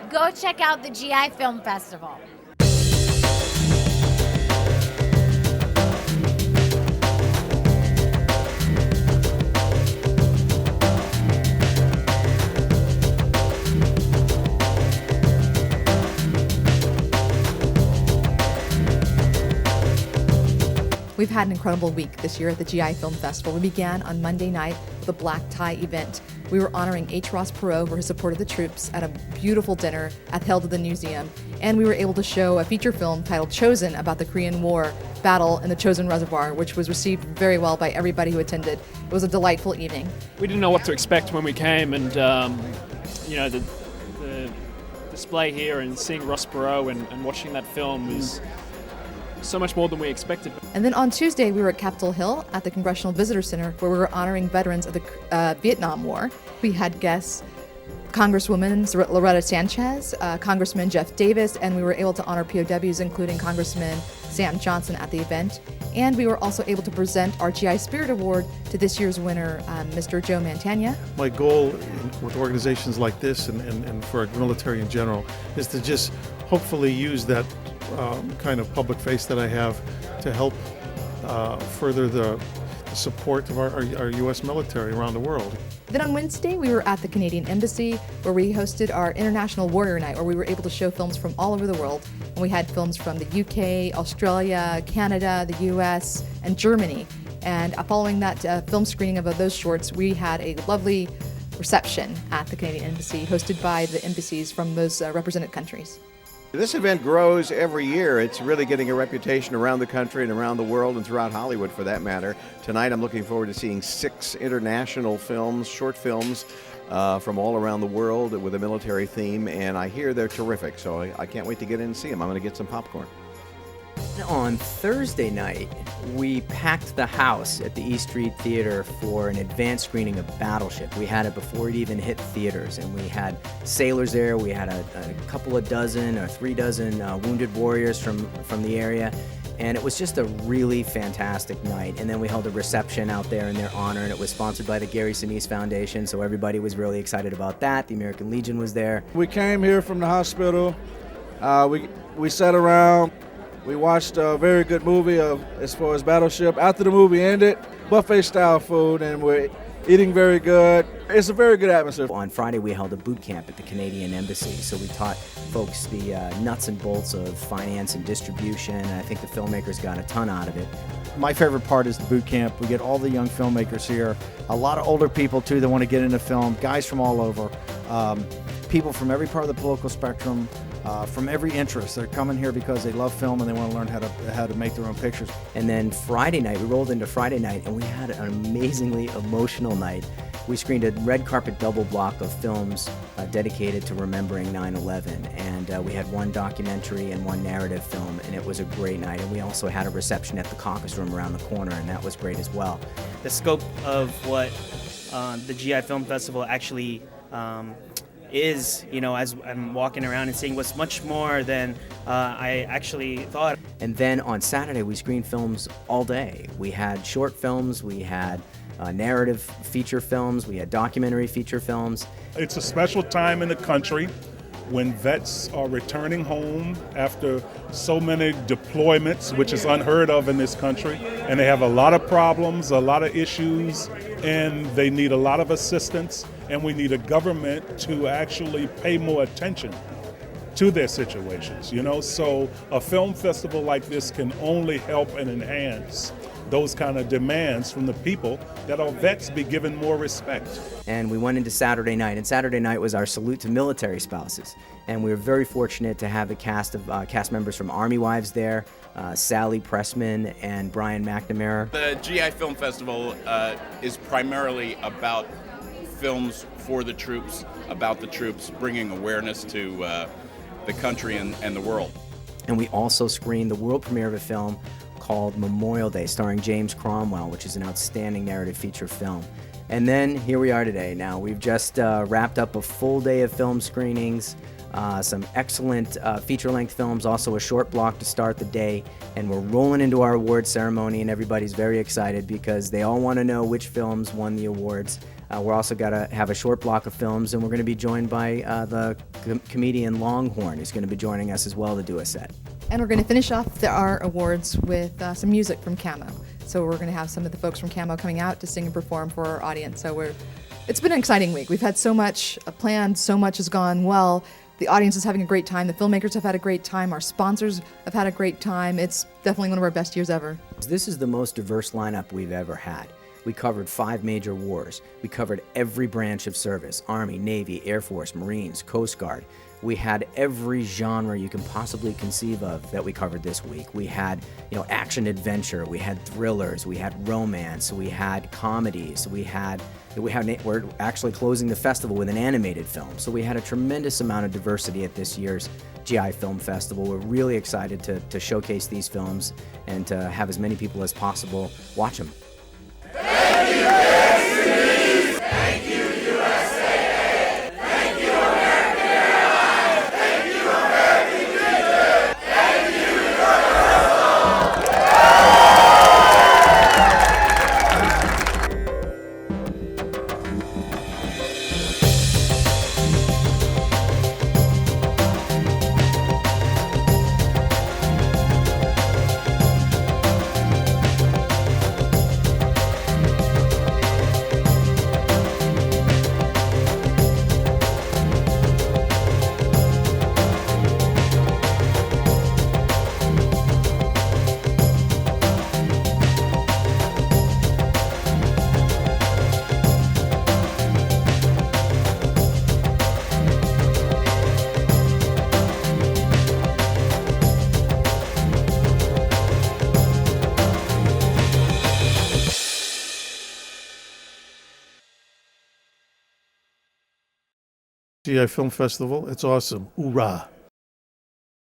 go check out the GI Film Festival. We've had an incredible week this year at the GI Film Festival. We began on Monday night with a black tie event. We were honoring H. Ross Perot for his support of the troops at a beautiful dinner held at the museum. And we were able to show a feature film titled Chosen about the Korean War battle in the Chosin Reservoir, which was received very well by everybody who attended. It was a delightful evening. We didn't know what to expect when we came, and the display here and seeing Ross Perot and watching that film was so much more than we expected. And then on Tuesday, we were at Capitol Hill at the Congressional Visitor Center, where we were honoring veterans of the Vietnam War. We had guests, Congresswoman Loretta Sanchez, Congressman Jeff Davis, and we were able to honor POWs, including Congressman Sam Johnson at the event. And we were also able to present our GI Spirit Award to this year's winner, Mr. Joe Mantegna. My goal with organizations like this and for our military in general is to just hopefully use that kind of public face that I have to help further the support of our U.S. military around the world. Then on Wednesday, we were at the Canadian Embassy, where we hosted our International Warrior Night, where we were able to show films from all over the world. And we had films from the UK, Australia, Canada, the US, and Germany. And following that film screening of those shorts, we had a lovely reception at the Canadian Embassy, hosted by the embassies from those represented countries. This event grows every year. It's really getting a reputation around the country and around the world and throughout Hollywood for that matter. Tonight I'm looking forward to seeing 6 international films, short films from all around the world with a military theme, and I hear they're terrific, so I can't wait to get in and see them. I'm going to get some popcorn. On Thursday night, we packed the house at the East Street Theater for an advanced screening of Battleship. We had it before it even hit theaters, and we had sailors there. We had a couple of dozen or 3 dozen wounded warriors from the area, and it was just a really fantastic night. And then we held a reception out there in their honor, and it was sponsored by the Gary Sinise Foundation, so everybody was really excited about that. The American Legion was there. We came here from the hospital. We sat around. We watched a very good movie as far as Battleship. After the movie ended, buffet-style food, and we're eating very good. It's a very good atmosphere. On Friday, we held a boot camp at the Canadian Embassy, so we taught folks the nuts and bolts of finance and distribution, and I think the filmmakers got a ton out of it. My favorite part is the boot camp. We get all the young filmmakers here, a lot of older people too that want to get into film, guys from all over, people from every part of the political spectrum, from every interest. They're coming here because they love film and they want to learn how to make their own pictures. And then Friday night, we rolled into Friday night, and we had an amazingly emotional night. We screened a red carpet double block of films dedicated to remembering 9/11, and we had one documentary and one narrative film, and it was a great night. And we also had a reception at the Caucus Room around the corner, and that was great as well. The scope of what the GI Film Festival actually is, as I'm walking around and seeing, what's much more than I actually thought. And then on Saturday, we screened films all day. We had short films, we had narrative feature films, we had documentary feature films. It's a special time in the country when vets are returning home after so many deployments, which is unheard of in this country, and they have a lot of problems, a lot of issues, and they need a lot of assistance, and we need a government to actually pay more attention to their situations, So a film festival like this can only help and enhance those kind of demands from the people, that our vets be given more respect. And we went into Saturday night, and Saturday night was our salute to military spouses. And we were very fortunate to have a cast members from Army Wives there, Sally Pressman and Brian McNamara. The GI Film Festival is primarily about films for the troops, about the troops, bringing awareness to the country and the world. And we also screened the world premiere of a film called Memorial Day, starring James Cromwell, which is an outstanding narrative feature film. And then here we are today. Now, we've just wrapped up a full day of film screenings, some excellent feature-length films, also a short block to start the day, and we're rolling into our awards ceremony, and everybody's very excited because they all want to know which films won the awards. We're also going to have a short block of films, and we're going to be joined by the comedian Longhorn, who's going to be joining us as well to do a set. And we're going to finish off our awards with some music from Camo. So we're going to have some of the folks from Camo coming out to sing and perform for our audience. So it's been an exciting week. We've had so much planned, so much has gone well. The audience is having a great time. The filmmakers have had a great time. Our sponsors have had a great time. It's definitely one of our best years ever. This is the most diverse lineup we've ever had. We covered 5 major wars. We covered every branch of service: Army, Navy, Air Force, Marines, Coast Guard. We had every genre you can possibly conceive of that we covered this week. We had, action adventure, we had thrillers, we had romance, we had comedies, we're actually closing the festival with an animated film. So we had a tremendous amount of diversity at this year's GI Film Festival. We're really excited to showcase these films and to have as many people as possible watch them. Thank you, Extremes! Thank you, USA! Thank you, American Airlines! Thank you, American Legion! Thank you, GI Film Festival. It's awesome. Hoorah.